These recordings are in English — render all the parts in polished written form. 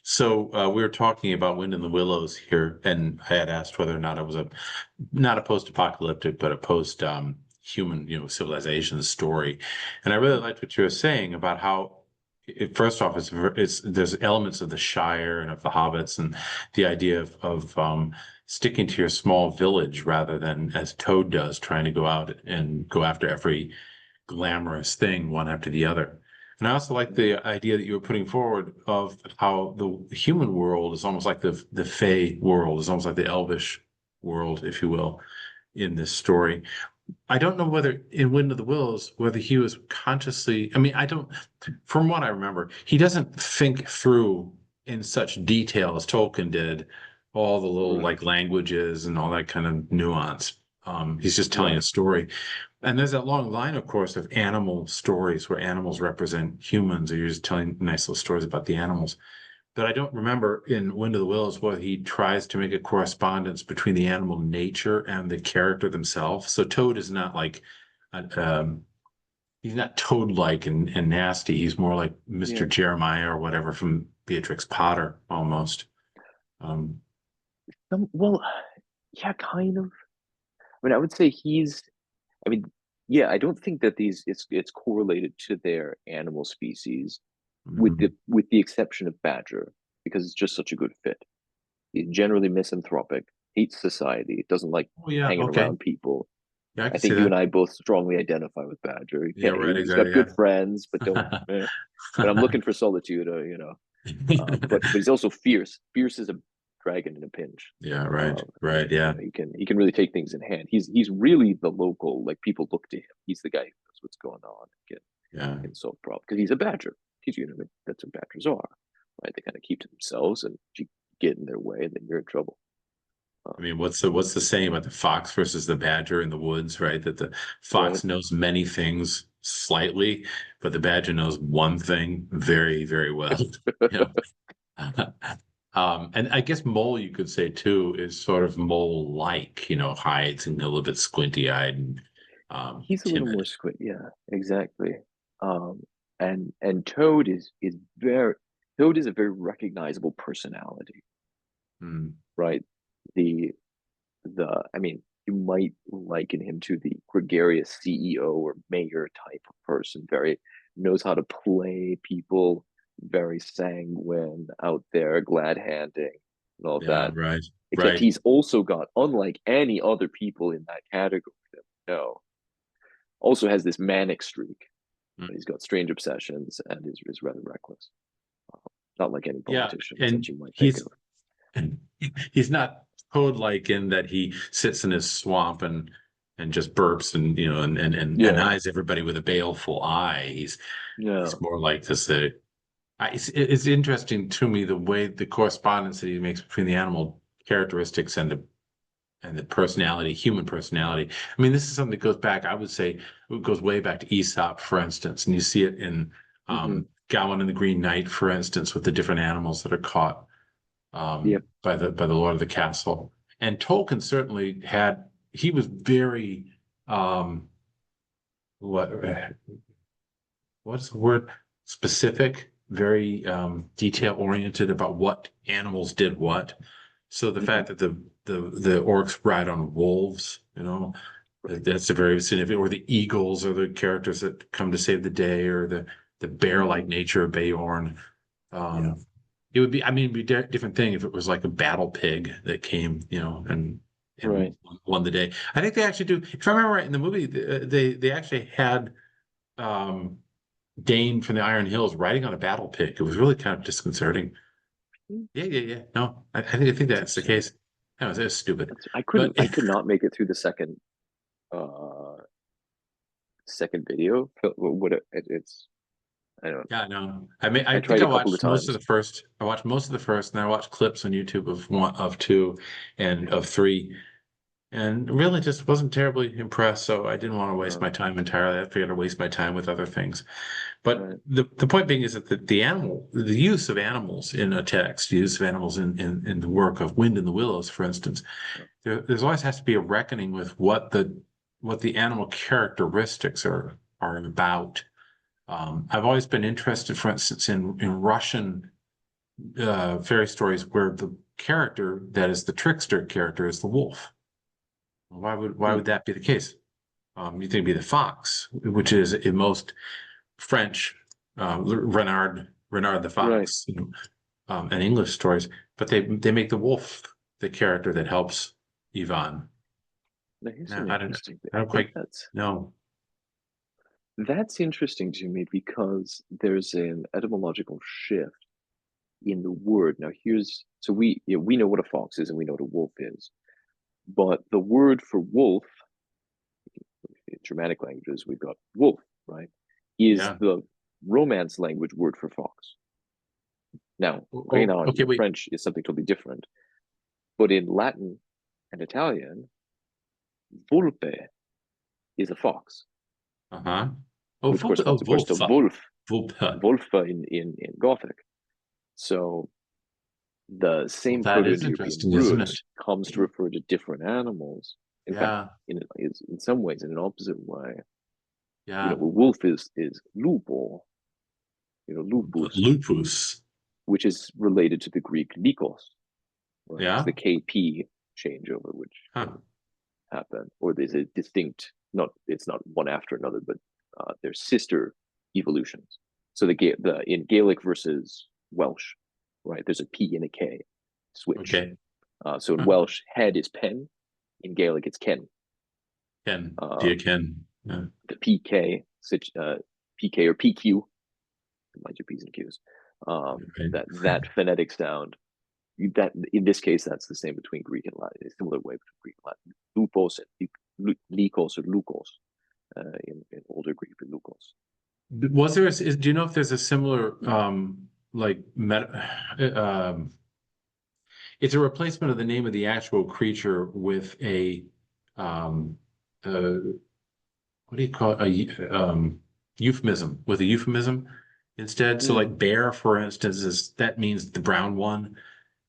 So we were talking about Wind in the Willows here, and I had asked whether or not it was a not a post-apocalyptic, but a post human, civilization story. And I really liked what you were saying about how first off, it's there's elements of the Shire and of the Hobbits, and the idea of sticking to your small village rather than as Toad does, trying to go out and go after every glamorous thing one after the other. And I also like the idea that you were putting forward of how the human world is almost like the Fey world, is almost like the Elvish world, if you will, in this story. I don't know whether in Wind of the Willows, whether he was consciously, I mean, I don't, from what I remember, he doesn't think through in such detail as Tolkien did all the little Right. like languages and all that kind of nuance. He's just telling a Right. story. And there's that long line, of course, of animal stories where animals represent humans, or you're just telling nice little stories about the animals. But I don't remember in Wind of the Willows whether he tries to make a correspondence between the animal nature and the character themselves. So Toad is not like, he's not Toad-like and nasty. He's more like Mr. Yeah. Jeremiah or whatever from Beatrix Potter almost. Um, Well, yeah, kind of. I mean, I would say I mean, yeah, I don't think that these it's correlated to their animal species, mhm. with the exception of Badger, because it's just such a good fit. He's generally misanthropic, hates society, doesn't like Oh yeah, hanging okay. around people. Yeah, I I can see think you that. and I both strongly identify with Badger. Yeah, right, He's got exactly. good friends, but don't. But I'm looking for solitude, but he's also fierce. Fierce as a dragon in a pinch. Yeah, right, Um, right, yeah, he can really take things in hand. He's really the local, like, people look to him. He's the guy who knows what's going on and yeah. can solve problems because he's a badger. That's what badgers are, right? They kind of keep to themselves, and if you get in their way, then you're in trouble. I Um, mean, what's the saying about the fox versus the badger in the woods, right? That the right? fox knows many things slightly, but the badger knows one thing very, very well. Yeah. And I guess mole, you could say too, is sort of mole-like, hides and a little bit squinty-eyed and He's a little timid. more squid. Yeah, exactly. Um, and Toad is a very recognizable personality, Hmm. right? The I mean, you might liken him to the gregarious CEO or mayor type of person, very knows how to play people, very sanguine, out there, glad handing, and all of Yeah, that. right, Except right. he's also got, unlike any other people in that category that we know, also has this manic streak. He's got strange obsessions and is rather reckless. Not like any Yeah, politicians that and you might think he's of. and he's not Toad-like in that he sits in his swamp and just burps and and Yeah, eyes everybody with a baleful eye. He's yeah, more like this. It's interesting to me the way the correspondence that he makes between the animal characteristics and the personality, human personality. I mean, this is something that goes back. I would say it goes way back to Aesop, for instance, and you see it in mm-hmm. Gowan and the Green Knight, for instance, with the different animals that are caught Yep, by the Lord of the Castle. And Tolkien certainly had he was very um, what what's the word specific, very detail oriented about what animals did what. So the mm-hmm. fact that the orcs ride on wolves, Right, that's a very significant. Or the eagles are the characters that come to save the day, or the bear-like mm-hmm. nature of Beorn. Yeah, It would be, I mean, it'd be a different thing if it was like a battle pig that came, and right. won the day. I think they actually do. If I remember right in the movie, they actually had um, Dane from the Iron Hills riding on a battle pig. It was really kind of disconcerting. Yeah, yeah, yeah. No, I think That's that's the interesting. case. That was stupid. But I could not make it through the uh second video. It's I don't know. yeah, no. I mean, I I think tried I a couple of watched most of times. the first. I watched most of the first, and I watched clips on YouTube of one, of two, and of three, and really just wasn't terribly impressed. So I didn't want to waste my Uh, time entirely. I figured I'd waste my time with other things. But right. the point being is that the use of animals in a text, the use of animals in the work of Wind in the Willows, for instance, there's always has to be a reckoning with what the animal characteristics are about. I've always been interested, for instance, in Russian fairy stories where the character that is the trickster character is the wolf. Why Hmm. would that be the case? You think it'd be the fox, which is in most French Renard the Right. fox, and English stories, but they make the wolf the character that helps Ivan. Now here's No, an I don't interesting thing. I I don't think quite that's know. that's interesting to me because there's an etymological shift in the word. Now here's so we know what a fox is and we know what a wolf is, but the word for wolf in Germanic languages we've got wolf, right? Is Yeah. the Romance language word for fox. Now, Oh, renard okay, in wait. French is something totally different, but in Latin and Italian, volpe is a fox, Uh-huh. Oh, which corresponds, of course, to Wolfa. wolf, Wolfa. wolfa in Gothic. So the Well, same that is Proto-Indo-European interesting, isn't root it? comes to refer to different animals. In fact, Yeah, in some ways, in an opposite way, yeah. a wolf is lupo, lupus, Lupus. which is related to the Greek nikos, right? It's Yeah. the KP changeover, which Huh. happen, or there's a distinct, not it's not one after another, but they're sister evolutions. So the in Gaelic versus Welsh, right? There's a P and a K switch. Okay. So in Huh. Welsh, head is pen. In Gaelic, it's Ken. Ken. Uh, Dear Ken. Yeah. the PK, PK or PQ, mind your P's and Q's. That Right. phonetic sound. That in this case, that's the same between Greek and Latin. It's a similar way between Greek and Latin. Lupos and Nikos or Lukos in older Greek and Lukos. Was there do you know if there's a similar like it's a replacement of the name of the actual creature with a um uh what do you call it? Euphemism, with a euphemism instead. So Mm. like bear, for instance, is that means the brown one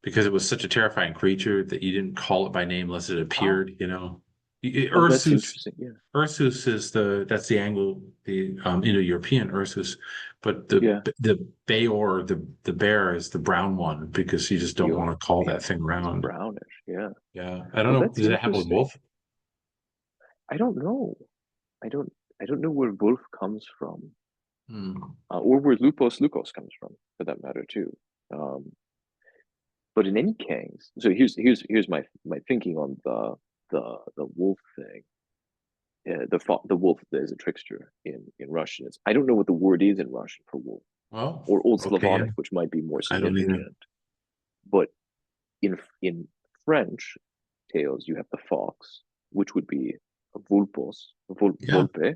because it was such a terrifying creature that you didn't call it by name unless it Oh, appeared, oh, that's Ursus. interesting. Yeah, Ursus is that's the Indo-European Ursus, but yeah. the Beor, the bear is the brown one because you just don't Beor, want to call yeah, that thing it's round. brownish. Yeah. Yeah. I don't Oh, know. that's Does that happen with interesting. wolf? I don't know. I don't. I don't know where wolf comes from, Hmm. or where lupos comes from, for that matter too. Um, but in any case, so here's my thinking on the wolf thing. The wolf is a trickster in Russian. I don't know what the word is in Russian for wolf Well, or Old okay, yeah. Slavonic, which might be more I don't either. significant. But in French tales, you have the fox, which would be a Yeah. volpe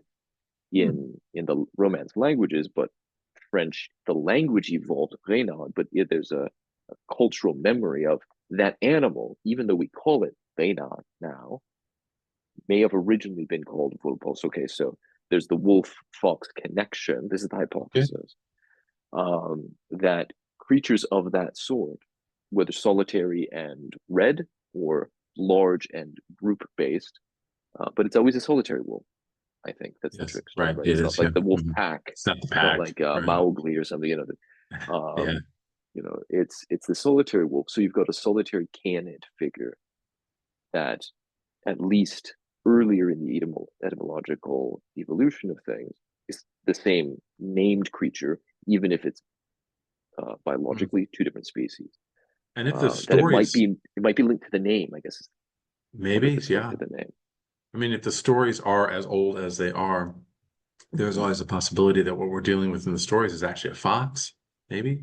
Hmm. in the Romance languages, but French, the language evolved renard, but there's a cultural memory of that animal, even though we call it renard now, may have originally been called vulpos. Okay, so there's the wolf fox connection. This is the Okay. hypothesis that creatures of that sort, whether solitary and red or large and group based, but it's always a solitary wolf. I think that's the Yes. trickster, Right. right? It It's not is. Yeah. like the wolf Mhm. pack. It's not the It's not pack. like Right. Mowgli or something. Yeah. Um, it's the solitary wolf. So you've got a solitary canid figure that, at least earlier in the etymological evolution of things, is the same named creature, even if it's Hmm. biologically two different species. And if the That stories, it might be linked to the name. I guess. I wonder if maybe, it's linked yeah. to the name. I mean, if the stories are as old as they are, there's Mm, always a possibility that what we're dealing with in the stories is actually a fox, maybe,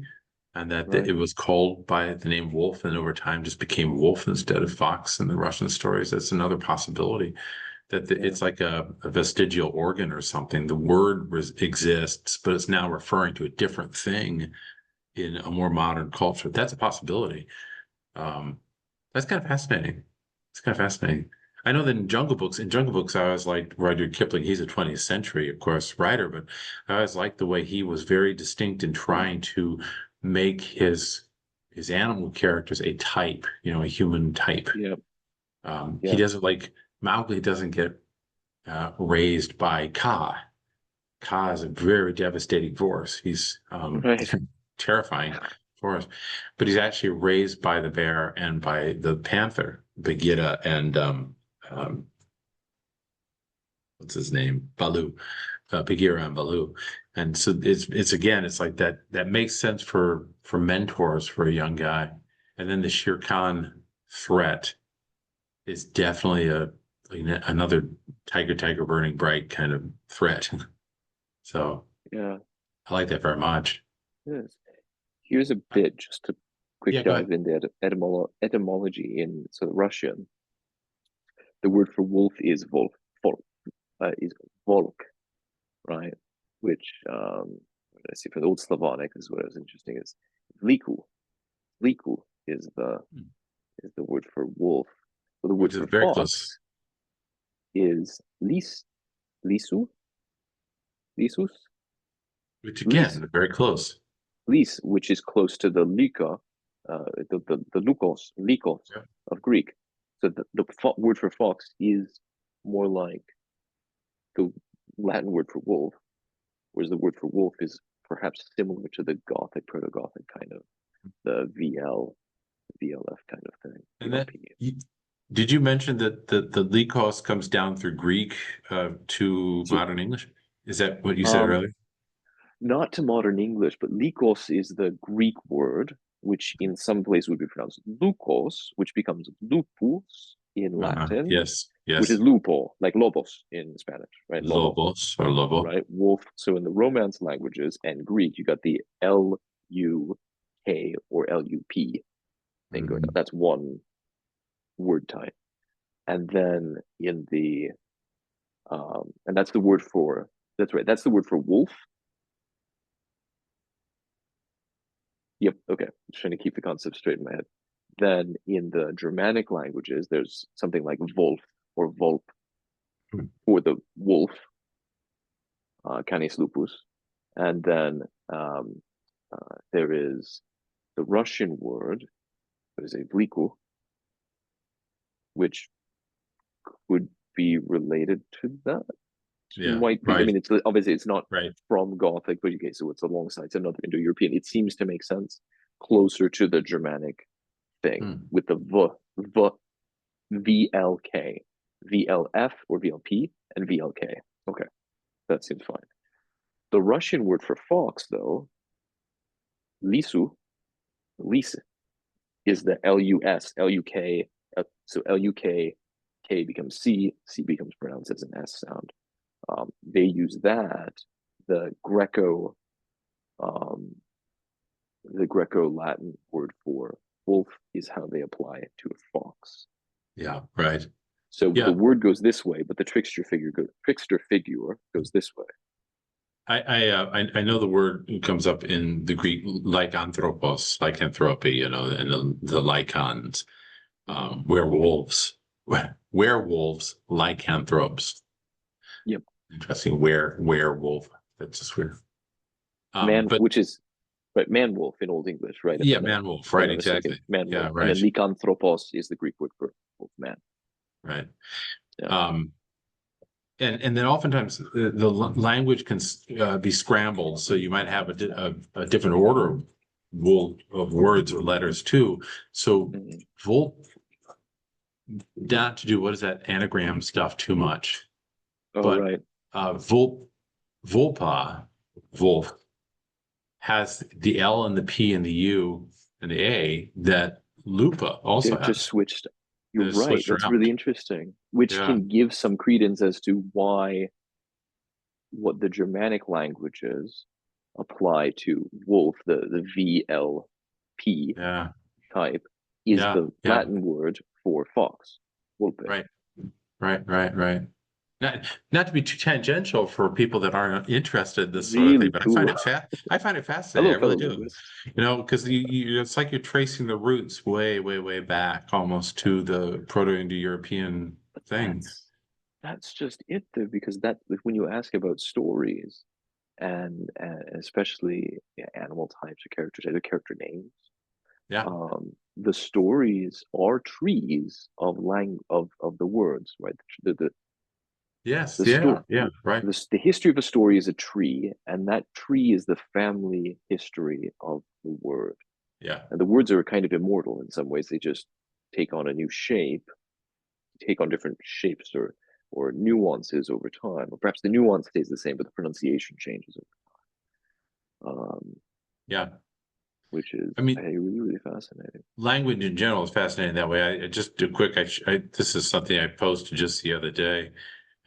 and that right. it was called by the name wolf and over time just became wolf instead of fox in the Russian stories. That's another possibility that Yeah. it's like a vestigial organ or something. The word exists, but it's now referring to a different thing in a more modern culture. That's a possibility. Um, that's kind of fascinating. It's kind of fascinating. I know that in Jungle Books, I always liked Rudyard Kipling. He's a 20th century, of course, writer, but I always liked the way he was very distinct in trying to make his animal characters a type, a human type. Yeah. He Yeah. doesn't like Mowgli doesn't get raised by Kaa. Ka is a very devastating force. He's Right. terrifying force, but he's actually raised by the bear and by the panther, Bagheera, and um, what's his name? Baloo, Bagheera and Baloo. And so it's again, it's like that makes sense for mentors for a young guy. And then the Shere Khan threat is definitely another tiger burning bright kind of threat. So Yeah. I like that very much. Yes. Here's a bit, just a quick Yeah, go ahead. dive into etymology in sort of Russian. The word for wolf is is volk, right? Which I see for the old Slavonic is what was interesting is vliku. Vliku is the word for wolf. So the word Which is for very close. fox is lisu, lisus, Which lis, again, very close. lis, which is close to the lika, the likos Yeah. of Greek. So the word for fox is more like the Latin word for wolf, whereas the word for wolf is perhaps similar to the Gothic, Proto-Gothic kind of the VLF kind of thing. And that VLP. did you mention that the Lycos comes down through Greek to So modern English? Is that what you said um, earlier? not to modern English, but likos is the Greek word, which in some places would be pronounced lukos, which becomes lupus in Latin, Yes, which is yes. lupo, like lobos in Spanish, right? Lobo, Lobos or Lobo. right? Wolf. So in the Romance languages and Greek, you got the LUK or LUP thing going on. Mhm. That's one word type. And then in the and that's the word for that's right. That's the word for wolf. Yep. Okay. Just trying to keep the concept straight in my head. Then in the Germanic languages, there's something like wolf or volp for the wolf, canis lupus, and then there is the Russian word, what is it, vliku, which would be related to that. Yeah, Might be. I right, mean, it's obviously it's not right. from Gothic, but okay, so it's alongside. It's another Indo-European. It seems to make sense closer to the Germanic thing Hmm. with the v VLK, VLF or VLP, and VLK. Okay, that seems fine. The Russian word for fox, though, lisu, lis, is the LUS, LUK. So LUK, K becomes C, C becomes pronounced as an S sound. They use that, the Greco, um, the Greco-Latin word for wolf is how they apply it to a fox. Yeah, right. So the Yeah, word goes this way, but the trickster figure goes this way. I know the word comes up in the Greek lycanthropos, lycanthropy, and the lycans, werewolves, werewolves, lycanthropes. Yep. Interesting. Werewolf. That's just weird. Man, But which is right, man wolf in Old English, right? yeah, man wolf. If I'm Right. not mistaken, Exactly. man wolf, Yeah. and Right. then lycanthropos is the Greek word for wolf man. Right. Yeah. Um, and then oftentimes the language can be scrambled, so you might have a different order of words or letters too. So Mhm. Volt, not to do what is that anagram stuff too much, Oh, but right. Volpa, Wolf has the L and the P and the U and the A that Lupa also They're just has. switched. You're They're right. switched That's around. really interesting, which Yeah. can give some credence as to why what the Germanic languages apply to wolf, the VLP Yeah. type, is Yeah. the Yeah. Latin word for fox, vulpe. Right. Right. Not to be too tangential for people that aren't interested in this sort of thing, Really but cool. I find it fascinating. Hello, I really fellow do. linguists. Because it's like you're tracing the roots way back, almost to the Proto-Indo-European But thing. that's just it, though, because that when you ask about stories and especially animal types or characters, either character names, Yeah. the stories are trees of the words, right? Yes. The Yeah. story, Yeah. Right. the history of a story is a tree, and that tree is the family history of the word. Yeah. And the words are kind of immortal in some ways. They just take on a new shape, take on different shapes or nuances over time, or perhaps the nuance stays the same, but the pronunciation changes Yeah. which is I mean, really, really fascinating. language in general is fascinating that way. I just do quick. This is something I posted just the other day,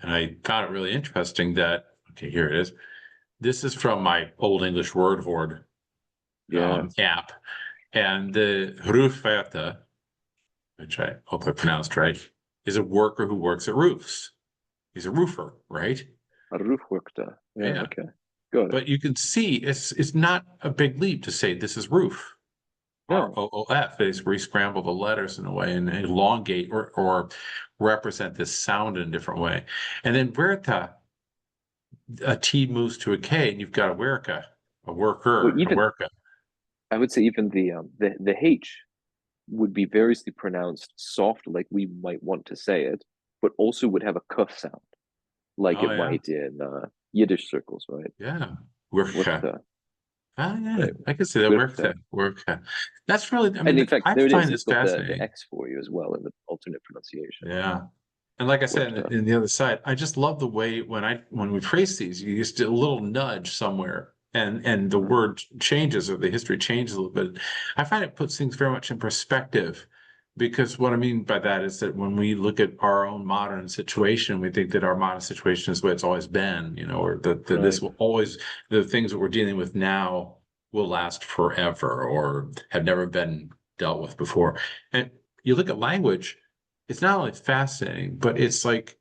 and I found it really interesting that. Okay, here it is. This is from my Old English Word Hoard Yeah. app, and the roofvärter, which I hope I pronounced right, is a worker who works at roofs. He's a roofer, right? A roofworkta. Yeah, Yeah. okay. Got it. But you can see it's not a big leap to say this is roof. No. ROOF is re-scramble the letters in a way and elongate or represent this sound in a different way. And then Verta, a T moves to a K, and you've got a Werka, a Well, worker, a even worker. I would say even the H would be variously pronounced soft, like we might want to say it, but also would have a k sound, like Oh it yeah, might in Yiddish circles, right? yeah, Werka. Workta, Oh yeah, right? I can see that Workta. Werka, Werka. That's really, I And mean, in fact, I there it find is. this It's got the fascinating. X for you as well in the alternate pronunciation. Yeah. And like I said, Workta. in the other side, I just love the way when we trace these, you used to a little nudge somewhere and the Right. word changes or the history changes a little bit. I find it puts things very much in perspective because what I mean by that is that when we look at our own modern situation, we think that our modern situation is what it's always been, or that this Right. will always, the things that we're dealing with now will last forever or have never been dealt with before. And you look at language, it's not only fascinating, but it's like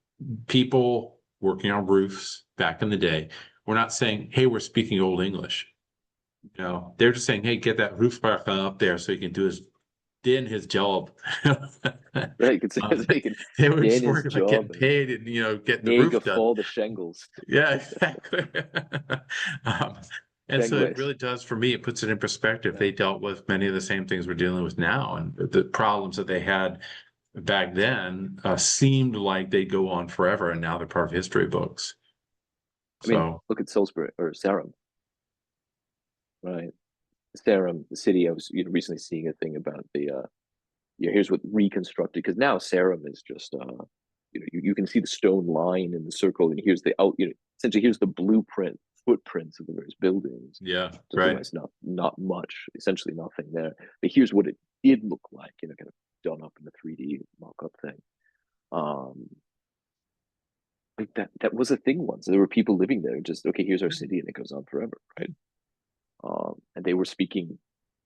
people working on roofs back in the day. We're not saying, hey, we're speaking Old English. They're just saying, hey, get that roofbacker up there so he can do his job. Right. You could say Um, they can they were just Daniel's worried about getting job and paid and getting the Nega roof done. fall the shingles. Yeah, exactly. um, and so it Shingles. really does, for me, it puts it in perspective. Yeah. They dealt with many of the same things we're dealing with now, and the problems that they had back then seemed like they go on forever, and now they're part of history books. I mean, So, look at Salisbury or Sarum, right? Sarum, the city. I was recently seeing a thing about here's what reconstructed, because now Sarum is just you can see the stone line in the circle, and here's the out essentially here's the blueprint footprints of the various buildings. yeah, So right. otherwise not much, essentially nothing there. But here's what it did look like, kind of done up in the 3D mock-up thing. Um, like that was a thing once. There were people living there, just okay, here's our city, and it goes on forever, right? And they were speaking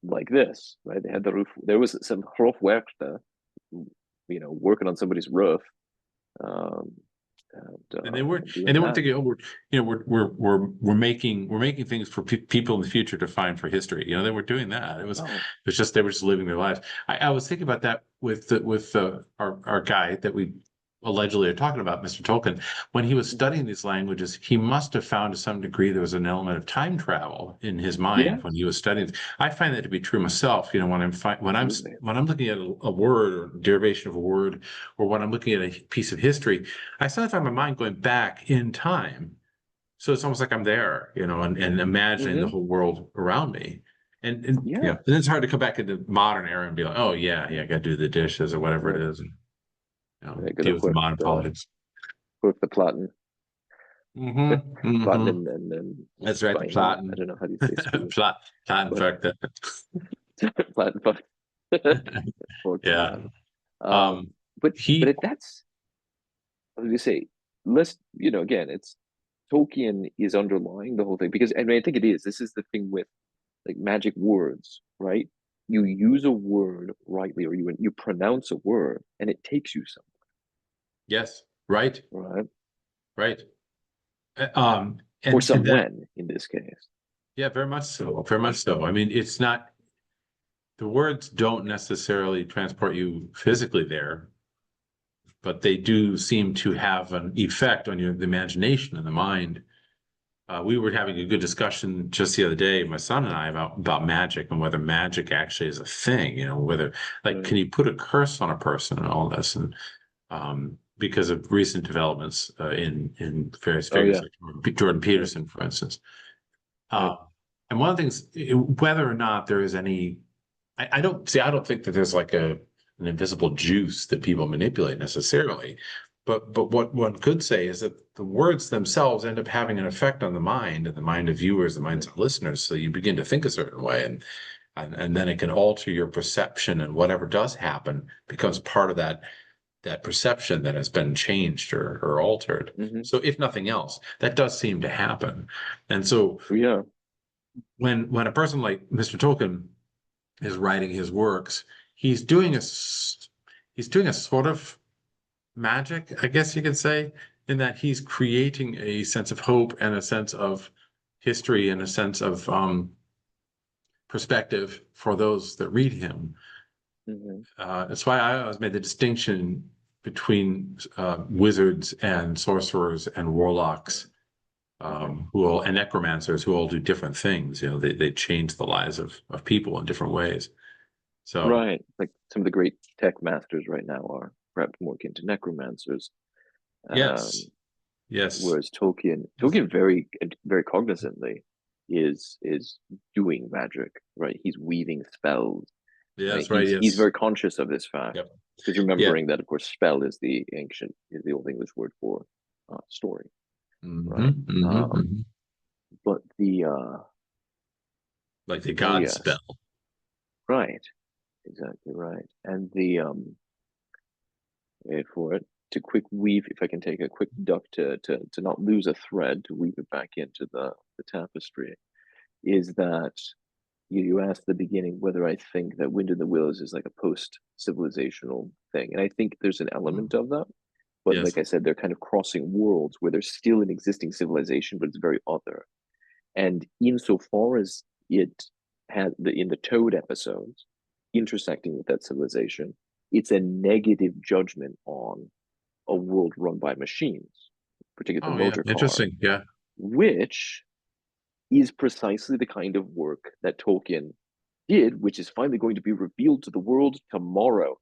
like this, right? They had the roof. There was some Hofwerkte, working on somebody's roof, um, And they weren't, and and doing they weren't that. thinking, oh, we're making things for people in the future to find for history. They were doing that. It No. was just they were just living their lives. I was thinking about that with our guy that we allegedly are talking about, Mr. Tolkien. When he was Mhm. studying these languages, he must have found to some degree there was an element of time travel in his mind when Yes, he was studying. I find that to be true myself. absolutely. When I'm looking at a word or derivation of a word, or when I'm looking at a piece of history, I sometimes find my mind going back in time. So it's almost like I'm there, and imagining the Hmm. whole world around me. Yeah, And it's hard to come back into modern era and be like, oh yeah, yeah, I got to do the dishes or whatever it right. is, and Right. deal Gonna with the modern politics. work the Platten, Platten, Hmm. and That's right, the Spine. I Platten, don't know how do you say Swedish, Platten but factor. Platten, work the Yeah. Platten. Um, But he, if that's, what do you say? Let's, again, it's Tolkien is underlying the whole thing, because I mean I think it is. This is the thing with like magic words, right? You use a word rightly, or you pronounce a word, and it takes you yes, right, somewhere, right? right. Or And that, someone in this case. yeah, very much so, very much so. I mean, it's not, the words don't necessarily transport you physically there, but they do seem to have an effect on the imagination and the mind. We were having a good discussion just the other day, my son and I, about magic and whether magic actually is a thing, whether like Right. can you put a curse on a person and all this. And because of recent developments in various Oh figures yeah, like Jordan right, Peterson, for instance. right. Uh, and one of the things, whether or not there is any, I don't see. I don't think that there's like an invisible juice that people manipulate necessarily. But what one could say is that the words themselves end up having an effect on the mind and the mind of viewers, the minds of listeners. So you begin to think a certain way, and then it can alter your perception, and whatever does happen becomes part of that perception that has been changed or altered. Mm-hmm. So if nothing else, that does seem to happen. And so Yeah. when a person like Mr. Tolkien is writing his works, he's doing he's doing a sort of magic, I guess you could say, in that he's creating a sense of hope and a sense of history and a sense of perspective for those that read him. Mm-hmm. That's why I always made the distinction between wizards and sorcerers and warlocks, Mm-hmm. who all and necromancers who all do different things. You know, they change the lives of people in different ways. So Right. Like some of the great tech masters right now are perhaps more akin to necromancers. yes, Um, yes, whereas Tolkien very cognizantly is doing magic, right? He's weaving spells, yeah, right? that's right. He's Yes, very conscious of this fact yep, because yeah. remembering that, of course, spell is the old English word for story, Hmm, right? hmm, hmm. But Like the oh God yes, spell. right, exactly right, and wait for it to quick weave. If I can take a quick duck to not lose a thread to weave it back into the tapestry, is that you asked at the beginning whether I think that Wind in the Willows is like a post-civilizational thing, and I think there's an element Mhm. of that. But Yes. like I said, they're kind of crossing worlds where there's still an existing civilization, but it's very other. And insofar as it had in the Toad episodes intersecting with that civilization, it's a negative judgment on a world run by machines, particularly the Oh, yeah. motor car, Interesting. Yeah. which is precisely the kind of work that Tolkien did, which is finally going to be revealed to the world tomorrow.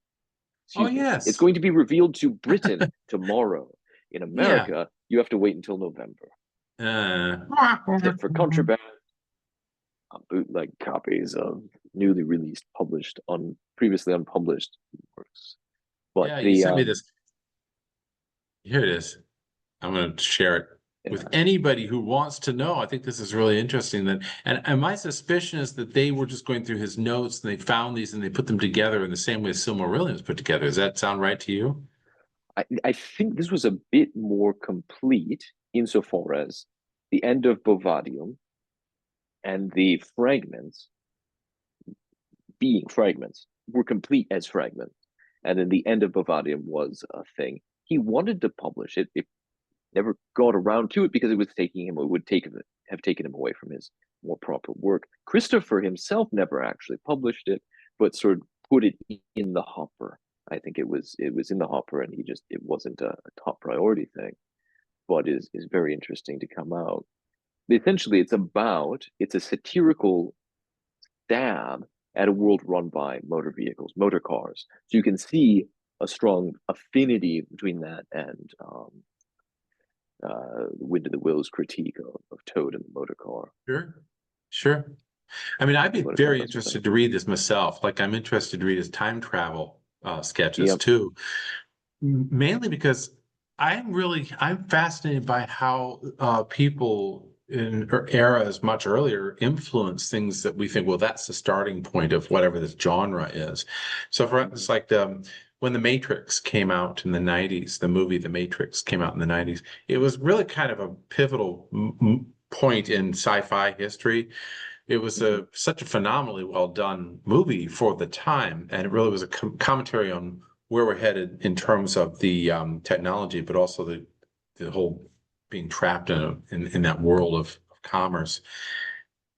Oh, Excuse me. It's yes. going to be revealed to Britain tomorrow. In Yeah. America, you have to wait until November. Uh, Except for contraband, bootleg copies of newly released, published, on previously unpublished works. But yeah. You the sent me this. Here it is. I'm going to share it with yeah, anybody who wants to know. I think this is really interesting. And my suspicion is that they were just going through his notes and they found these and they put them together in the same way Silmarillion was put together. Does that sound right to you? I think this was a bit more complete insofar as the end of Bovadium and the fragments being fragments were complete as fragments. And then the end of Bovadium was a thing. He wanted to publish it. It never got around to it because it was taking him, it would take have taken him away from his more proper work. Christopher himself never actually published it, but sort of put it in the hopper. I think it was in the hopper, and it wasn't a top priority thing, but is very interesting to come out. Essentially, it's a satirical stab at a world run by motor vehicles, motor cars. So you can see a strong affinity between that and the Wind of the Willows critique of Toad and the motor car. Sure. Sure. I mean, I'd See be what very happens with that. interested to read this myself. Like, I'm interested to read his time travel sketches Yep. too, mainly because I'm fascinated by how people in eras much earlier influence things that we think, well, that's the starting point of whatever this genre is. So, for Mm-hmm. instance, like when The Matrix came out in the 90s, the movie The Matrix came out in the 90s, it was really kind of a pivotal point in sci-fi history. It was Mm-hmm. such a phenomenally well done movie for the time, and it really was a commentary on where we're headed in terms of the technology, but also the whole being trapped in that world of commerce.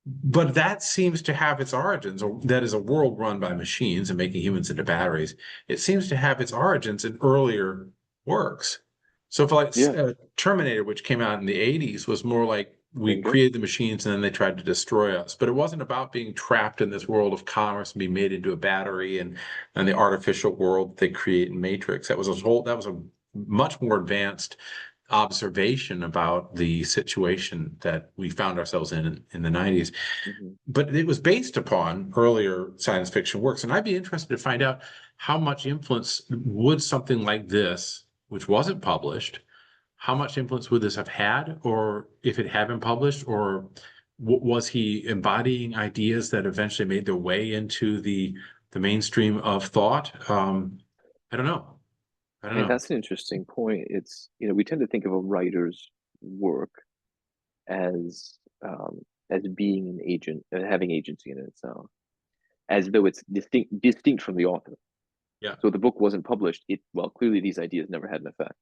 But that seems to have its origins, or that is a world run by machines and making humans into batteries. It seems to have its origins in earlier works. So for like Yeah. Terminator, which came out in the 80s, was more like we Bingo. created the machines and then they tried to destroy us. But it wasn't about being trapped in this world of commerce and being made into a battery and the artificial world they create in Matrix. That was a much more advanced observation about the situation that we found ourselves in the 90s. Mhm. But it was based upon earlier science fiction works. And I'd be interested to find out how much influence would something like this, which wasn't published, how much influence would this have had, or if it had been published, or was he embodying ideas that eventually made their way into the mainstream of thought? I don't know. I don't And know. that's an interesting point. It's, we tend to think of a writer's work as as being an agent and having agency in itself, as though it's distinct from the author. Yeah. So the book wasn't published. Well, clearly these ideas never had an effect.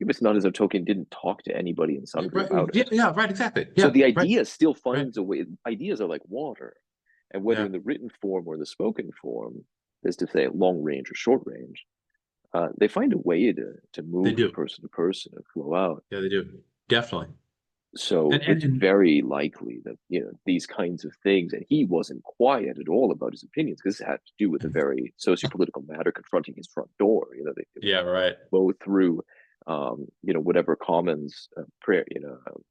It's not as though Tolkien didn't talk to anybody in Sundry Right. about Yeah, it. yeah, right, exactly. So Yeah, the right, idea still right. finds a way. Ideas are like water, and whether Yeah, in the written form or the spoken form, is to say long range or short range, they find a way to they move from do. person to person and flow out. Yeah, they do. Definitely. So And it's and very likely that these kinds of things, and he wasn't quiet at all about his opinions because it had to do with a very socio-political matter confronting his front door. They yeah, right. mow through, whatever commons prayer,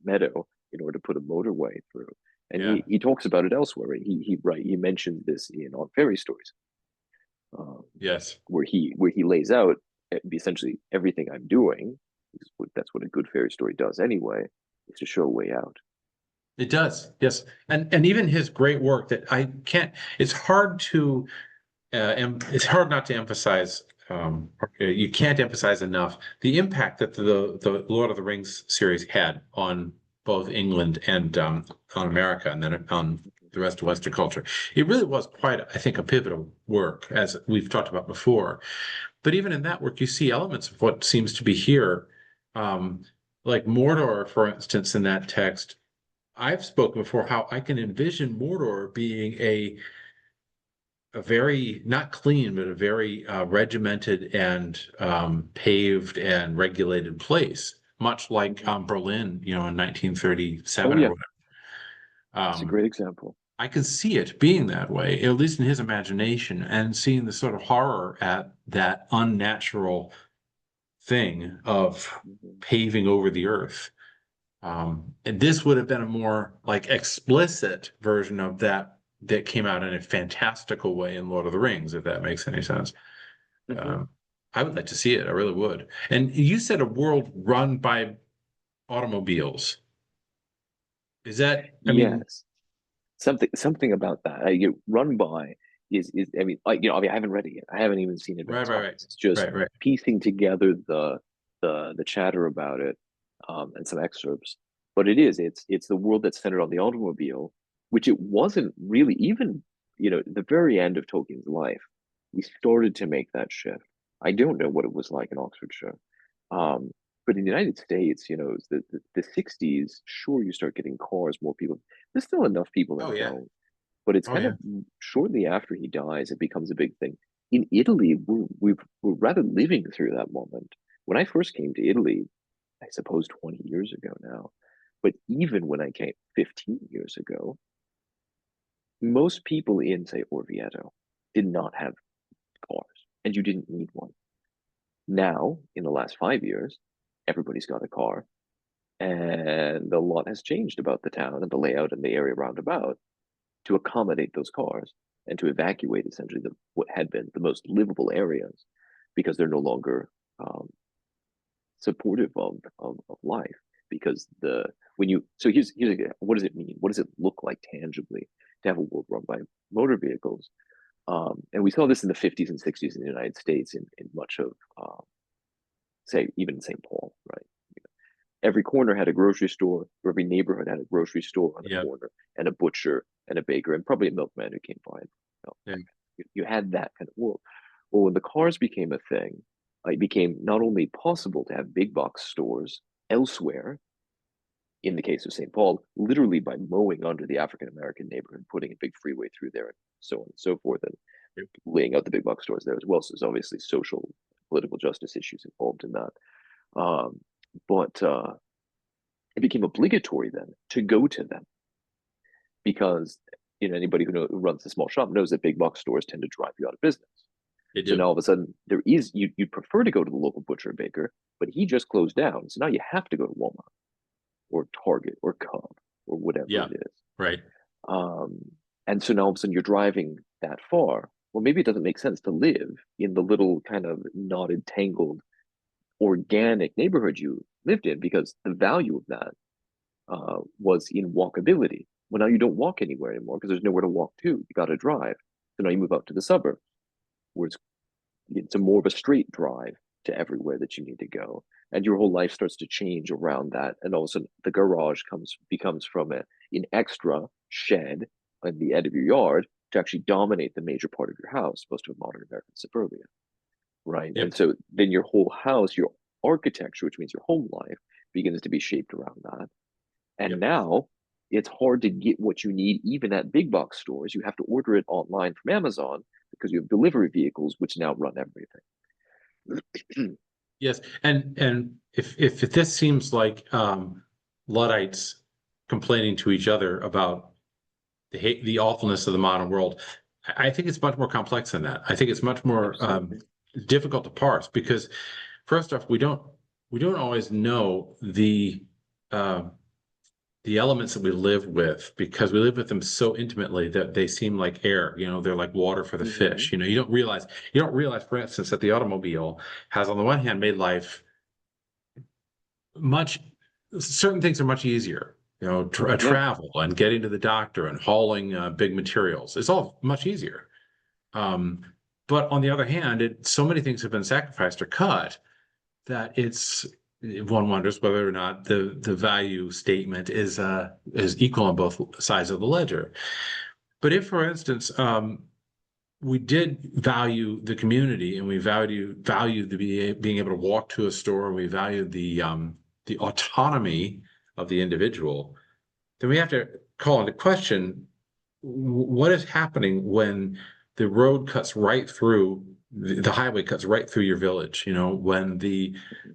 meadow in order to put a motorway through. And Yeah. he talks about it elsewhere. Right? He mentions this in on fairy stories, um, Yes. where he lays out essentially everything I'm doing. That's what a good fairy story does anyway, is to show a way out. It does. Yes. And even his great work that I can't, it's hard to it's hard not to emphasize you can't emphasize enough the impact that the Lord of the Rings series had on both England and on America and then on the rest of Western culture. It really was quite, I think, a pivotal work, as we've talked about before. But even in that work, you see elements of what seems to be here. Um, like Mordor, for instance, in that text, I've spoken before how I can envision Mordor being a very not clean, but a very regimented and paved and regulated place, much like Mhm. Berlin, in Oh 1937 or yeah, whatever. it's a Um, great example. I can see it being that way, at least in his imagination, and seeing the sort of horror at that unnatural thing of Mhm. paving over the earth. And this would have been a more like explicit version of that that came out in a fantastical way in Lord of the Rings, if that makes any sense. Mhm. Um, I would like to see it. I really would. And you said a world run by automobiles. Is that, I mean, Yes, something about that. Run by is I haven't read it yet. I haven't even seen right, advanced right, right, copies. It's just right, right. piecing together the chatter about it, and some excerpts. But it's the world that's centered on the automobile, which it wasn't really even the very end of Tolkien's life. We started to make that shift. I don't know what it was like in Oxfordshire. Um, but in the United States, it's the 60s, sure, you start getting cars, more people. There's still enough people Oh, that yeah. don't. But it's Oh, kind yeah. of shortly after he dies, it becomes a big thing. In Italy, we're rather living through that moment. When I first came to Italy, I suppose 20 years ago now, but even when I came 15 years ago, most people in, say, Orvieto did not have cars, and you didn't need one. Now, in the last 5 years, everybody's got a car, and a lot has changed about the town and the layout and the area roundabout to accommodate those cars and to evacuate essentially what had been the most livable areas because they're no longer supportive of life. Because what does it mean? What does it look like tangibly to have a world run by motor vehicles? And we saw this in the 50s and 60s in the United States in much of say even St. Paul, right? Every corner had a grocery store, or every neighborhood had a grocery store on the Yeah. corner, and a butcher and a baker, and probably a milkman who came by. Yeah. You had that kind of world. Well, when the cars became a thing, it became not only possible to have big box stores elsewhere, in the case of St. Paul, literally by mowing under the African American neighborhood, putting a big freeway through there, and so on and so forth, and laying out the big box stores there as well. So there's obviously social, political justice issues involved in that. But it became obligatory then to go to them because anybody who runs a small shop knows that big box stores tend to drive you out of business. They So do. now all of a sudden you'd prefer to go to the local butcher or baker, but he just closed down. So now you have to go to Walmart or Target or Cub or whatever Yeah. it is. Right. Um, and so now all of a sudden you're driving that far. Well, maybe it doesn't make sense to live in the little kind of knotted, tangled, organic neighborhood you lived in because the value of that was in walkability. Well, now you don't walk anywhere anymore because there's nowhere to walk to. You got to drive. So now you move out to the suburb where it's a more of a straight drive to everywhere that you need to go. And your whole life starts to change around that. And all of a sudden the garage becomes from an extra shed at the end of your yard to actually dominate the major part of your house, most of modern American suburbia. Right. And Yep. so then your whole house, your architecture, which means your home life, begins to be shaped around that. And Yep. now it's hard to get what you need even at big box stores. You have to order it online from Amazon because you have delivery vehicles which now run everything. Yes. And if this seems like Luddites complaining to each other about the awfulness of the modern world, I think it's much more complex than that. I think it's much more Absolutely. difficult to parse because first off, we don't always know uh, the elements that we live with because we live with them so intimately that they seem like air. They're like water for the Hmm. fish. You don't realize, for instance, that the automobile has on the one hand made life much certain things are much easier. Yeah. Travel and getting to the doctor and hauling big materials. It's all much easier. Um, but on the other hand, so many things have been sacrificed or cut that one wonders whether or not the value statement is equal on both sides of the ledger. But if, for instance, we did value the community and we value being able to walk to a store, and we value the autonomy of the individual, then we have to call into question what is happening when the road cuts right through the highway cuts right through your village,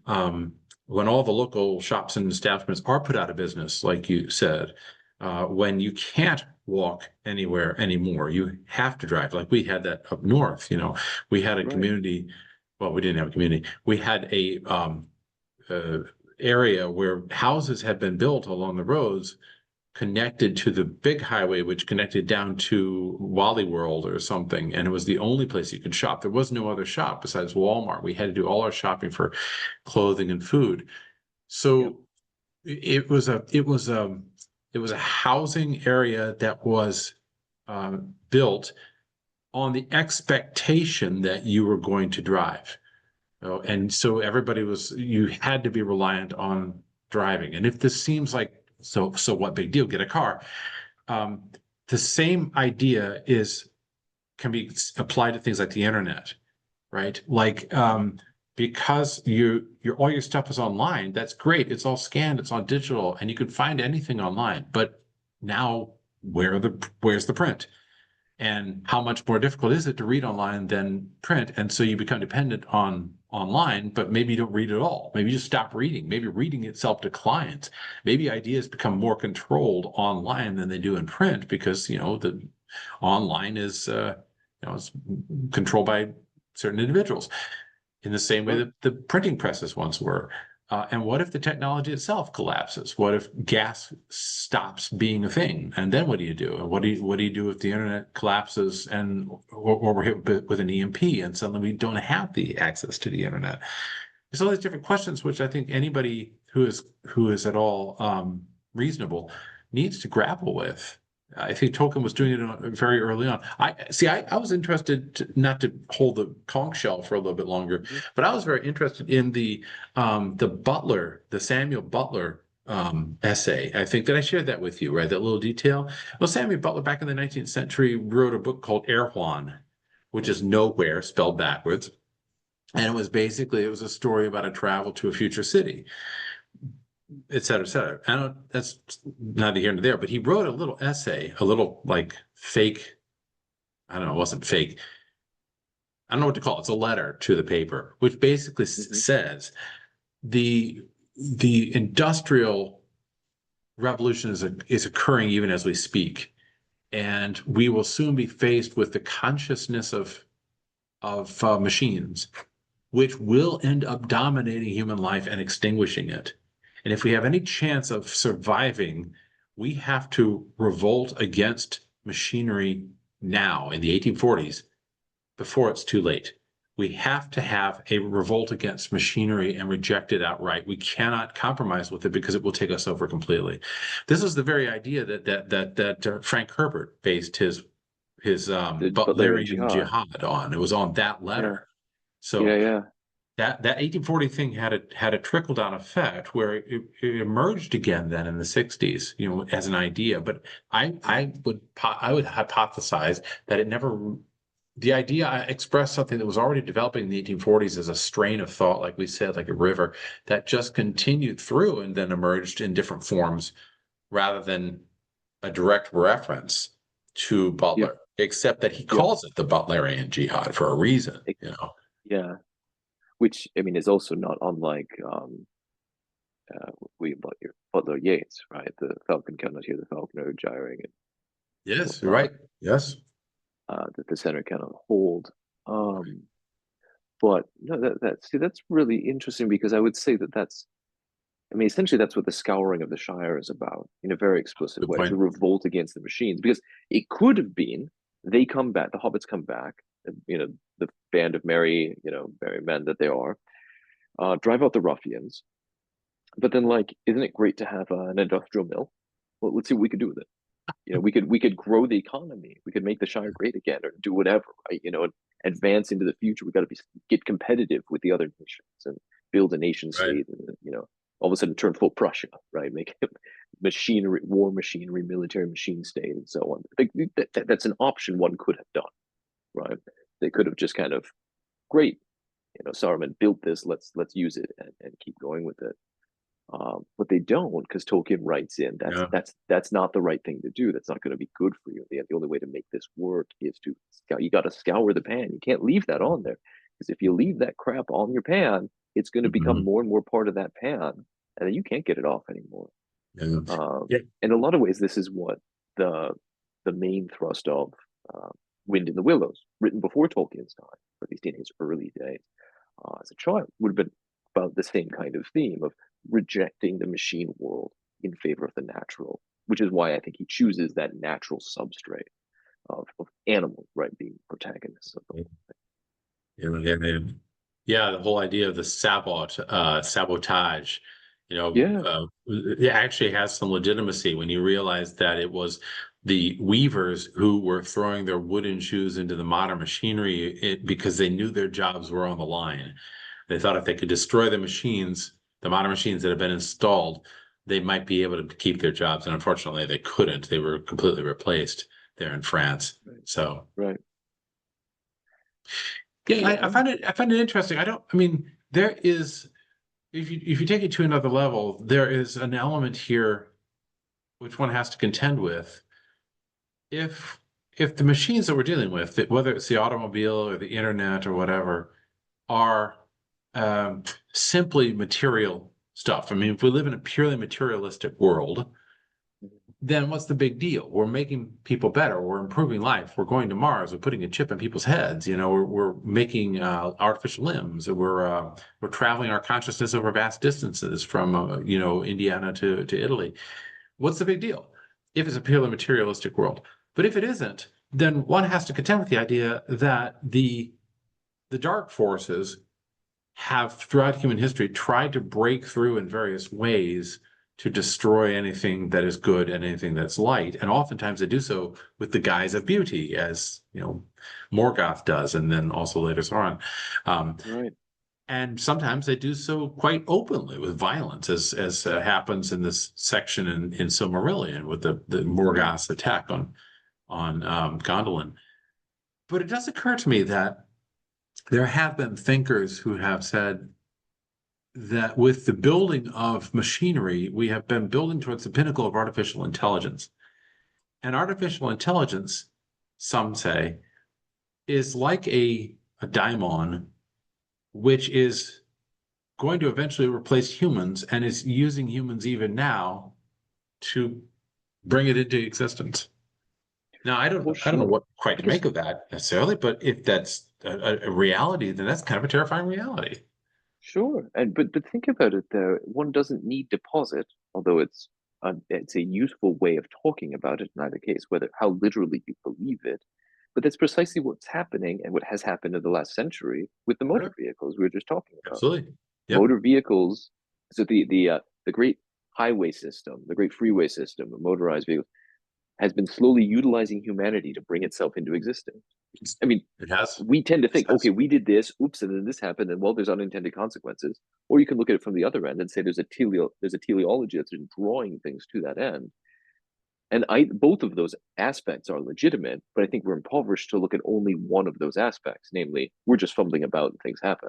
um, when all the local shops and establishments are put out of business, like you said, when you can't walk anywhere anymore, you have to drive. Like we had that up north, we had a Right. community. Well, we didn't have a community. We had uh, area where houses had been built along the roads connected to the big highway, which connected down to Wally World or something. And it was the only place you could shop. There was no other shop besides Walmart. We had to do all our shopping for clothing and food. Yep. So it was a housing area that was built on the expectation that you were going to drive. And so you had to be reliant on driving. And if this seems like, so what big deal? Get a car. Um, the same idea can be applied to things like the internet, right? Like because all your stuff is online, that's great. It's all scanned, it's all digital, and you can find anything online. But now where's the print? And how much more difficult is it to read online than print? And so you become dependent on online, but maybe you don't read at all. Maybe you just stop reading. Maybe reading itself declines. Maybe ideas become more controlled online than they do in print because the online is it's controlled by certain individuals in the same way Right. that the printing presses once were. And what if the technology itself collapses? What if gas stops being a thing? And then what do you do? And what do you do if the internet collapses or we're hit with an EMP and suddenly we don't have the access to the internet? There's all these different questions which I think anybody who is at all reasonable needs to grapple with. I think Tolkien was doing it very early on. I was interested not to hold the conch shell for a little bit longer, Hmm. but I was very interested in the Butler, the Samuel Butler essay. I think that I shared that with you, right? That little detail. Well, Samuel Butler back in the 19th century wrote a book called Erewhon, which is nowhere spelled backwards. And it was a story about a travel to a future city, et cetera, et cetera. That's neither here nor there, but he wrote a little essay, a little like fake, I don't know, it wasn't fake. I don't know what to call it. It's a letter to the paper, which basically Hmm. says the the industrial revolution is occurring even as we speak. And we will soon be faced with the consciousness of of machines, which will end up dominating human life and extinguishing it. And if we have any chance of surviving, we have to revolt against machinery now in the 1840s before it's too late. We have to have a revolt against machinery and reject it outright. We cannot compromise with it because it will take us over completely. This is the very idea that Frank Herbert based his The Butlerian Butlerian jihad. Jihad on. It was on that Yeah, letter. So yeah, yeah, that 1840 thing had a trickle down effect where it emerged again then in the 60s, as an idea. But I would hypothesize that it never the idea I expressed something that was already developing in the 1840s as a strain of thought, like we said, like a river that just continued through and then emerged in different forms rather than a direct reference to yep, Butler, except that he yep. calls it the Butlerian Jihad for a reason. Yeah, which I mean is also not unlike William Butler Yeats, right? The falcon cannot hear the falconer gyring, and Yes, you're whatnot. right. Yes. That the center cannot hold. Um, but no, that's really interesting because I would say that's I mean essentially that's what the scouring of the Shire is about in a very explicit Good way, to point. revolt against the machines, because it could have been they come back, the hobbits come back, the band of merry men that they are, drive out the ruffians. But then, like, isn't it great to have an industrial mill? Well, let's see what we could do with it. We could grow the economy. We could make the Shire great again, or do whatever, right? And advance into the future. We got to get competitive with the other nations and build a nation Right. state, and all of a sudden turn full Prussia, right? Make machinery, war machinery, military machine state, and so on. Like, that's an option one could have done, right? They could have just kind of, great, Saruman built this. Let's use it and keep going with it. But they don't, because Tolkien writes in Yeah. that's not the right thing to do. That's not going to be good for you. The only way to make this work is to you got to scour the pan. You can't leave that on there, because if you leave that crap on your pan, it's going to become Mhm. more and more part of that pan, and then you can't get it off anymore. Yeah. Um, Yeah. in a lot of ways, this is what the the main thrust of Wind in the Willows, written before Tolkien's time, or at least in his early days as a child, would have been about the same kind of theme of rejecting the machine world in favor of the natural, which is why I think he chooses that natural substrate of animals, right, being protagonists of the whole Yeah, the whole idea of the sabotage, thing. Yeah. it actually has some legitimacy when you realize that it was the weavers who were throwing their wooden shoes into the modern machinery because they knew their jobs were on the line. They thought if they could destroy the modern machines that have been installed, they might be able to keep their jobs. And unfortunately, they couldn't. They were completely replaced there in France. Right. So. Right. Yeah, I Yeah. find it interesting. I mean, there is if you take it to another level, there is an element here which one has to contend with. If if the machines that we're dealing with, whether it's the automobile or the internet or whatever, are um, simply material stuff. I mean, if we live in a purely materialistic world, then what's the big deal? We're making people better. We're improving life. We're going to Mars. We're putting a chip in people's heads. We're making artificial limbs. We're traveling our consciousness over vast distances from Indiana to Italy. What's the big deal if it's a purely materialistic world? But if it isn't, then one has to contend with the idea that the dark forces have throughout human history tried to break through in various ways to destroy anything that is good and anything that's light. And oftentimes they do so with the guise of beauty, as Morgoth does, and then also later Sauron. Um, Right. and sometimes they do so quite openly with violence, as happens in this section in Silmarillion with the Mm. Morgoth's attack on Gondolin. But it does occur to me that there have been thinkers who have said that with the building of machinery, we have been building towards the pinnacle of artificial intelligence. And artificial intelligence, some say, is like a daimon, which is going to eventually replace humans and is using humans even now to bring it into existence. Now, I Well, don't know sure. what quite to Because make of that necessarily, but if that's a reality, then that's kind of a terrifying reality. Sure. And but think about it though. One doesn't need deposit, although it's a useful way of talking about it in either case, whether how literally you believe it. But that's precisely what's happening and what has happened in the last century with the motor Sure. vehicles we were just talking about. Absolutely. Yep. Motor vehicles, so the great highway system, the great freeway system of motorized vehicles has been slowly utilizing humanity to bring itself into existence. I mean, It has. we tend to It think, okay, has. we did this, oops, and then this happened, and well, there's unintended consequences. Or you can look at it from the other end and say there's a teleology that's been drawing things to that end. And both of those aspects are legitimate, but I think we're impoverished to look at only one of those aspects, namely, we're just fumbling about and things happen.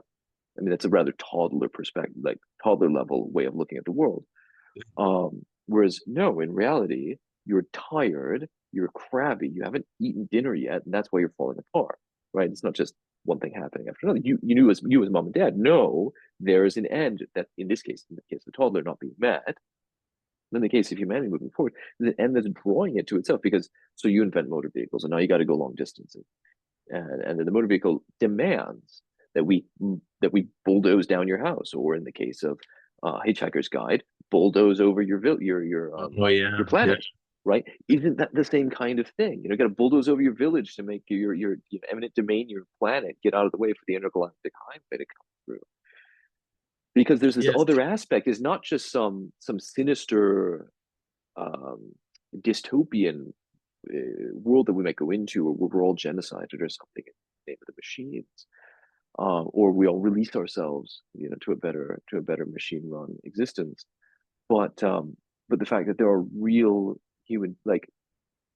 I mean, that's a rather toddler perspective, like toddler level way of looking at the world. Whereas no, in reality, you're tired, you're crabby, you haven't eaten dinner yet, and that's why you're falling apart, right? It's not just one thing happening after another. You as mom and dad know there is an end that in this case, in the case of the toddler not being met, in the case of humanity moving forward, the end that's drawing it to itself because so you invent motor vehicles and now you got to go long distances. And then the motor vehicle demands that we bulldoze down your house, or in the case of Hitchhiker's Guide, bulldoze over Oh yeah. your Yeah. planet, right? Isn't that the same kind of thing? You got to bulldoze over your village to make your eminent domain, your planet, get out of the way for the intergalactic highway to come through. Because there's this Yes. other aspect, is not just some sinister um, dystopian world that we might go into, or we're all genocided or something in the name of the machines, or we all release ourselves, to a better machine run existence. But the fact that there are real human, like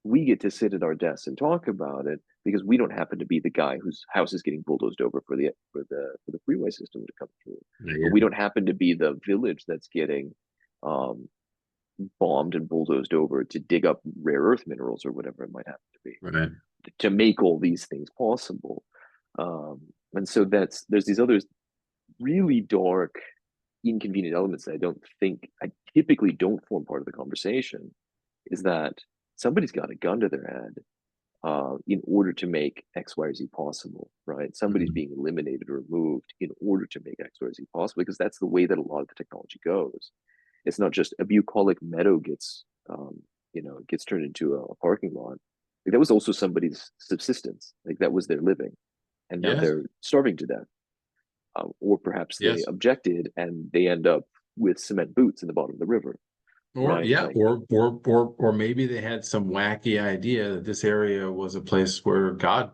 we get to sit at our desks and talk about it because we don't happen to be the guy whose house is getting bulldozed over for the freeway system to come through, or Yeah. we don't happen to be the village that's getting um, bombed and bulldozed over to dig up rare earth minerals or whatever it might happen to be Right. to make all these things possible. Um, and so there's these other really dark, inconvenient elements that I typically don't form part of the conversation. Is that somebody's got a gun to their head in order to make X, Y, or Z possible, right? Somebody's Mhm. being eliminated or removed in order to make X, Y, or Z possible because that's the way that a lot of the technology goes. It's not just a bucolic meadow gets turned into a parking lot. Like that was also somebody's subsistence. Like that was their living, and now Yes. they're starving to death. Or perhaps they Yes. objected and they end up with cement boots in the bottom of the river, Or right? yeah, Like or maybe they had some wacky idea that this area was a place where God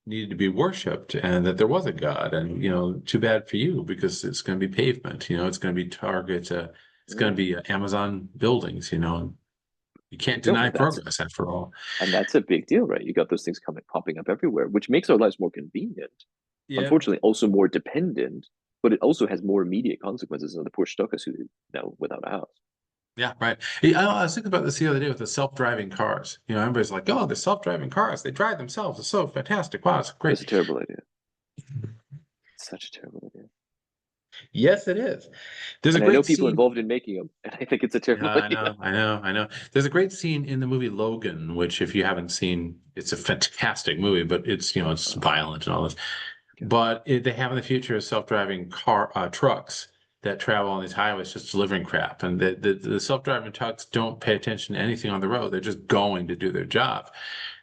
needed to be worshipped and that there was a God. And too bad for you because it's going to be pavement. It's going to be Target. It's going to mm, be Amazon buildings. You can't no, deny progress after all. and that's a big deal, right? You got those things coming popping up everywhere, which makes our lives more convenient. Yeah. Unfortunately, also more dependent, but it also has more immediate consequences on the poor Stuckers who now without a house. Yeah, right. Yeah, I was thinking about this the other day with the self-driving cars. Everybody's like, "Oh, the self-driving cars, they drive themselves. It's so fantastic. Wow, it's That's great." a terrible idea. It's such a terrible idea. Yes, it is. There's a And I know great people scene. involved in making them, and I think it's a Yeah, terrible I idea. know, I know, I know. There's a great scene in the movie Logan, which if you haven't seen, it's a fantastic movie, but it's Uh, violent and all this. yeah. But they have in the future self-driving trucks that travel on these highways just delivering crap. And the self-driving trucks don't pay attention to anything on the road. They're just going to do their job.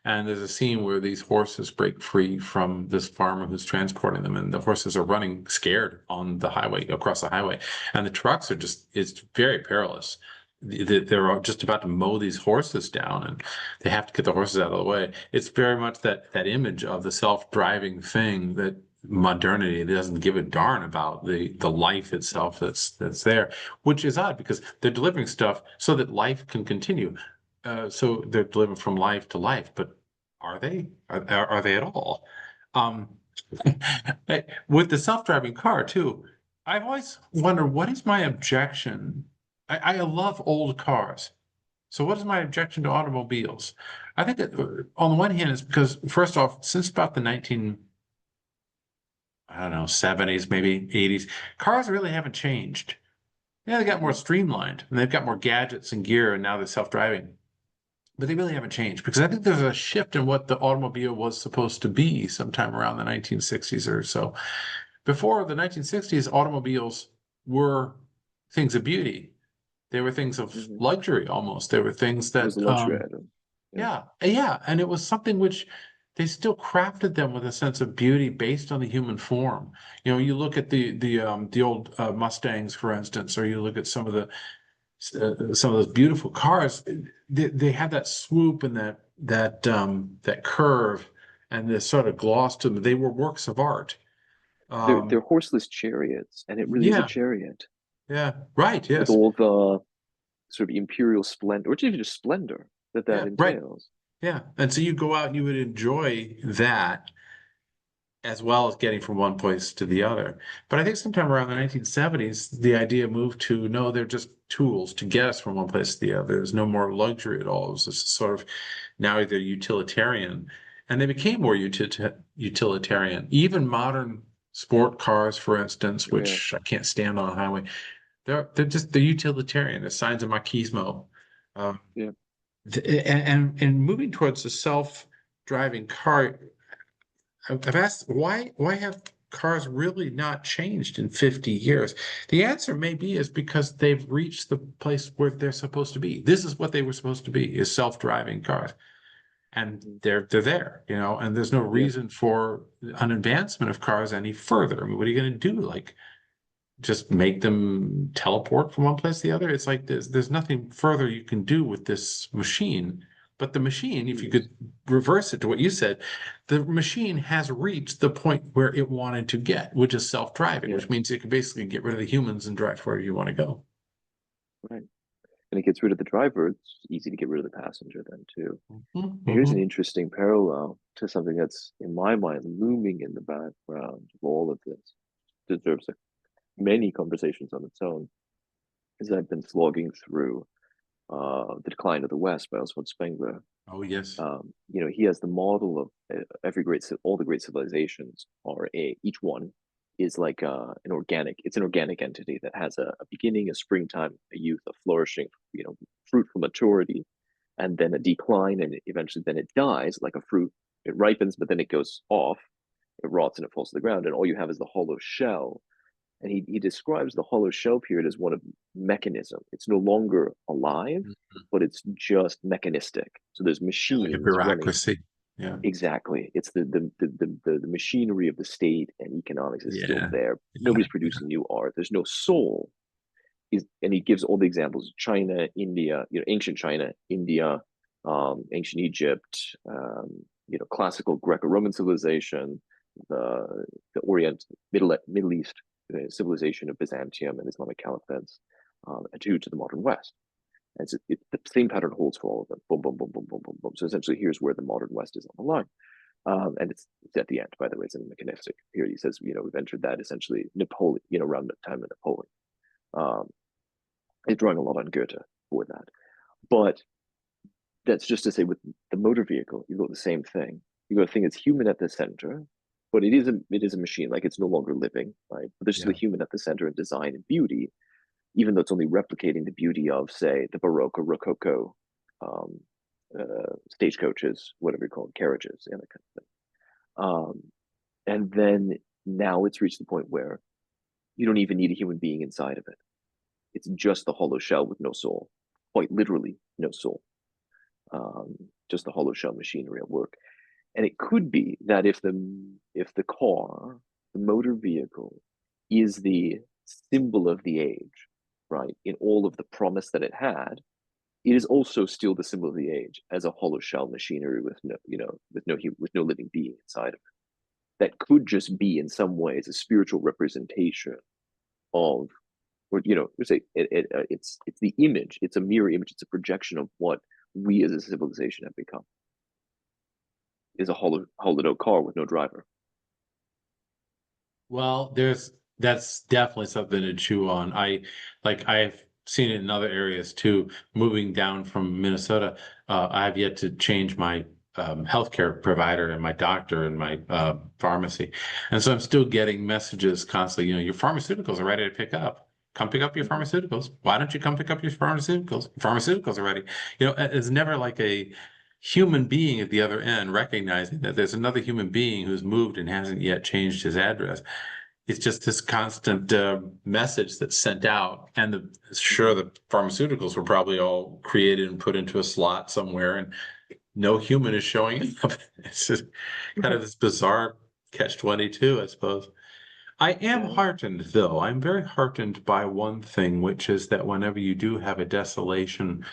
And there's a scene where these horses break free from this farmer who's transporting them, and the horses are running scared on the highway, across the highway. And the trucks it's very perilous. They're just about to mow these horses down, and they have to get the horses out of the way. It's very much that image of the self-driving thing that modernity doesn't give a darn about the life itself that's there, which is odd because they're delivering stuff so that life can continue. So they're delivering from life to life, but are they? Are they at all? Um, with the self-driving car too, I've always wondered what is my objection. I love old cars. So what is my objection to automobiles? I think that on the one hand is because first off, since about the 19, I don't know, 70s, maybe 80s, cars really haven't changed. Yeah, they got more Mhm. streamlined and they've got more gadgets and gear and now they're self-driving. but they really haven't changed because I think there's a shift in what the automobile was supposed to be sometime around the 1960s or so. Before the 1960s, automobiles were things of beauty. They were things of Hmm. luxury almost. They were things It was a that, luxury item. Yeah. yeah, yeah, and it was something which they still crafted them with a sense of beauty based on the human form. You know, you look at the old Mustangs, for instance, or you look at some of those beautiful cars. They have that swoop and that curve and this sort of gloss to them. They were works of art. They're Um, horseless chariots, and it really is a yeah, chariot yeah, right, with yes, all the sort of imperial splendor, or even just splendor that yeah, right, entails. yeah. And so you go out and you would enjoy that as well as getting from one place to the other. But I think sometime around the 1970s, the idea moved to no, they're just tools to get us from one place to the other. There's no more luxury at all. It was just sort of now they're utilitarian, and they became more utilitarian. Even modern sport cars, for instance, Yeah, which I can't stand on a highway, they're utilitarian. They're signs of machismo. Um, yeah. and moving towards the self-driving car, I've asked why have cars really not changed in 50 years? The answer may be is because they've reached the place where they're supposed to be. This is what they were supposed to be, is self-driving cars. And Mhm. they're there, you know, and there's no Yeah, reason for an advancement of cars any further. I mean, what are you going to do? Like just make them teleport from one place to the other? It's like there's nothing further you can do with this machine. But the machine, if you yes, could reverse it to what you said, the machine has reached the point where it wanted to get, which is self-driving, which yes, means it can basically get rid of the humans and drive wherever you want to go. right. And it gets rid of the driver. It's easy to get rid of the passenger then too. Mhm, Here's an mhm. interesting parallel to something that's in my mind looming in the background of all of this. Deserves many conversations on its own. As I've been slogging through The Decline of the West by Oswald Spengler. Oh, yes. He has the model of all the great civilizations are each one is like it's an organic entity that has a beginning, a springtime, a youth, a flourishing, fruitful maturity, and then a decline, and eventually then it dies like a fruit. It ripens, but then it goes off, it rots, and it falls to the ground, and all you have is the hollow shell. And he describes the hollow shell period as one of mechanism. It's no longer alive, Mhm. but it's just mechanistic. So there's Yeah, like a machines running. bureaucracy. Yeah. Exactly. It's the machinery of the state and economics is still Yeah. there. Yeah. Nobody's producing new art. There's no soul. And he gives all the examples: China, India, ancient China, India, ancient Egypt, classical Greco-Roman civilization, the Middle East civilization of Byzantium and Islamic caliphates, and to the modern West. And the same pattern holds for all of them. Boom, boom, boom, boom, boom, boom, boom. So essentially, here's where the modern West is on the line. And it's at the end, by the way, it's in the mechanistic period. He says, we've entered that essentially Napoleon, around the time of Napoleon. Um, he's drawing a lot on Goethe for that. But that's just to say, with the motor vehicle, you've got the same thing. You've got a thing that's human at the center, but it is a machine. Like, it's no longer living, right? But there's still Yeah. a human at the center in design and beauty, even though it's only replicating the beauty of, say, the Baroque or Rococo um, stagecoaches, whatever you call them, carriages, and that kind of thing. And then now it's reached the point where you don't even need a human being inside of it. It's just the hollow shell with no soul, quite literally no soul. Um, just the hollow shell machinery at work. And it could be that if the car, the motor vehicle, is the symbol of the age, right, in all of the promise that it had, it is also still the symbol of the age as a hollow shell machinery with no living being inside of it. That could just be in some ways a spiritual representation of, or say it's the image, it's a mirror image, it's a projection of what we as a civilization have become. Is a hollowed out car with no driver. Well, that's definitely something to chew on. I've seen it in other areas too. Moving down from Minnesota, I've yet to change my healthcare provider and my doctor and my pharmacy, and so I'm still getting messages constantly. You know, your pharmaceuticals are ready to pick up. come pick up your Mhm. pharmaceuticals. Why don't you come pick up your pharmaceuticals? Pharmaceuticals already. You know, it's never like a human being at the other end recognizing that there's another human being who's moved and hasn't yet changed his address. It's just this constant message that's sent out. And sure, Mhm. the pharmaceuticals were probably all created and put into a slot somewhere, and no human is showing up. It's just kind of Right. this bizarre catch-22, I suppose. I am Yeah. heartened, though. I'm very heartened by one thing, which is that whenever you do have a desolation,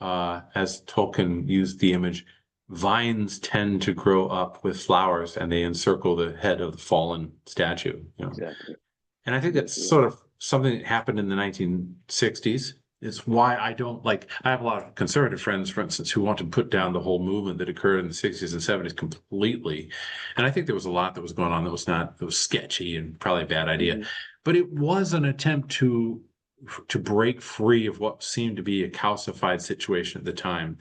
as Tolkien used the image, vines tend to grow up with flowers and they encircle the head of the fallen statue, you know. Exactly. And I think that's Exactly right. sort of something that happened in the 1960s. It's why I don't like, I have a lot of conservative friends, for instance, who want to put down the whole movement that occurred in the 60s and 70s completely. And I think there was a lot that was going on that was not, that was sketchy and probably a bad idea. Hmm. But it was an attempt to break free of what seemed to be a calcified situation at the time.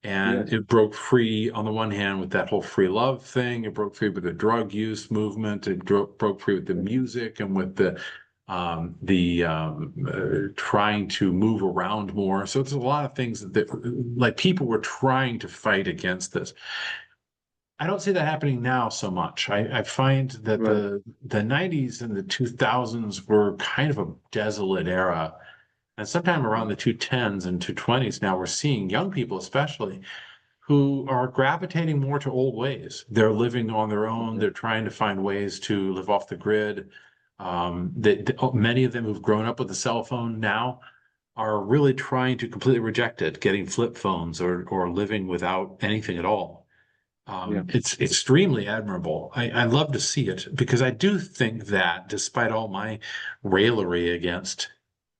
And Yes. it broke free on the one hand with that whole free love thing. It broke free with the drug use movement. It broke free with the Hmm. music and with trying to move around more. So there's a lot of things like people were trying to fight against this. I don't see that happening now so much. I find that Right. the 90s and the 2000s were kind of a desolate era. And sometime around Hmm. the 2010s and 2020s, now we're seeing young people, especially, who are gravitating more to old ways. They're living on their own. Hmm. They're trying to find ways to live off the grid. Many of them who've grown up with a cell phone now are really trying to completely reject it, getting flip phones or living without anything at all. Yeah. It's extremely admirable. I love to see it because I do think that despite all my raillery against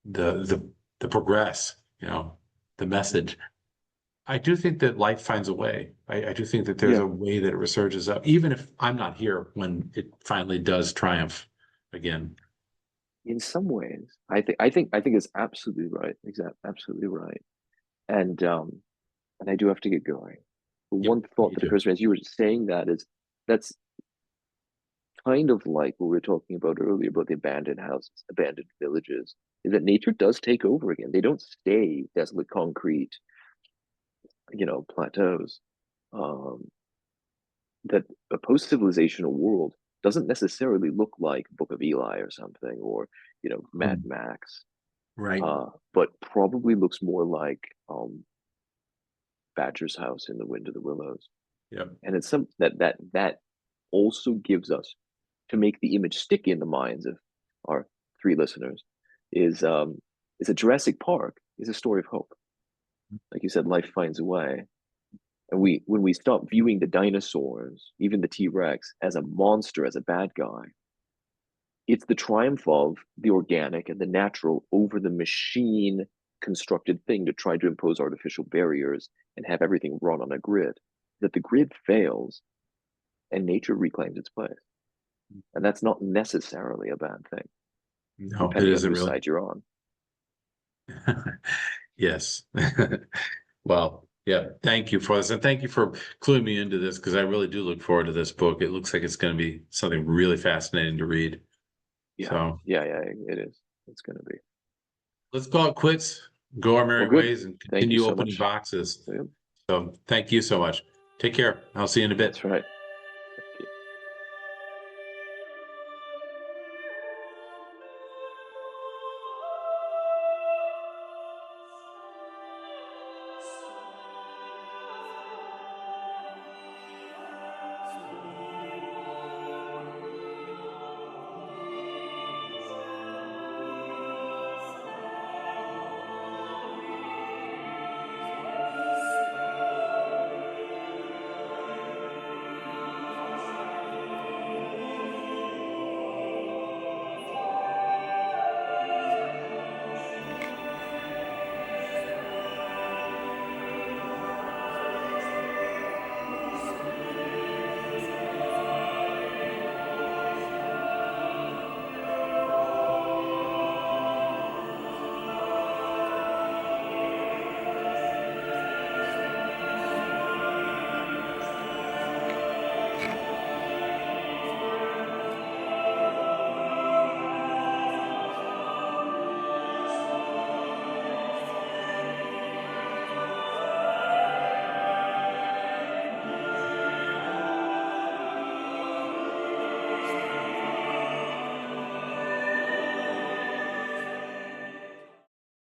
the progress, you know, the Hmm. message, I do think that life finds a way. I do think that there's Yeah. a way that it resurges up, even if I'm not here when it finally does triumph again. In some ways, I think it's absolutely right. Absolutely right. And I do have to get going. But Yep, one thought you that do. occurs to me as you were saying that is that's kind of like what we were talking about earlier about the abandoned houses, abandoned villages, is that nature does take over again. They don't stay desolate concrete, plateaus. Um, that a post-civilizational world doesn't necessarily look like Book of Eli or something, or Mad Mm, Max, right. but probably looks more like Badger's house in The Wind of the Willows. Yep. And it's some that also gives us, to make the image stick in the minds of our three listeners, is a Jurassic Park is a story of hope. Like you said, life finds a way. And when we stop viewing the dinosaurs, even the T-Rex, as a monster, as a bad guy, it's the triumph of the organic and the natural over the machine constructed thing to try to impose artificial barriers and have everything run on a grid. That the grid fails and nature reclaims its place. And that's not necessarily a bad thing, No, it depending on isn't whose really. side you're on. Yes. Well, yeah, thank you for this. And thank you for cluing me into this because I really do look forward to this book. It looks like it's going to be something really fascinating to read. Yeah, So yeah, it is. It's going to be. let's call it quits, go our Well, merry good. ways, and Thank you continue so opening much. boxes. Yep, So thank you so much. Take care. I'll see you in a bit. that's right.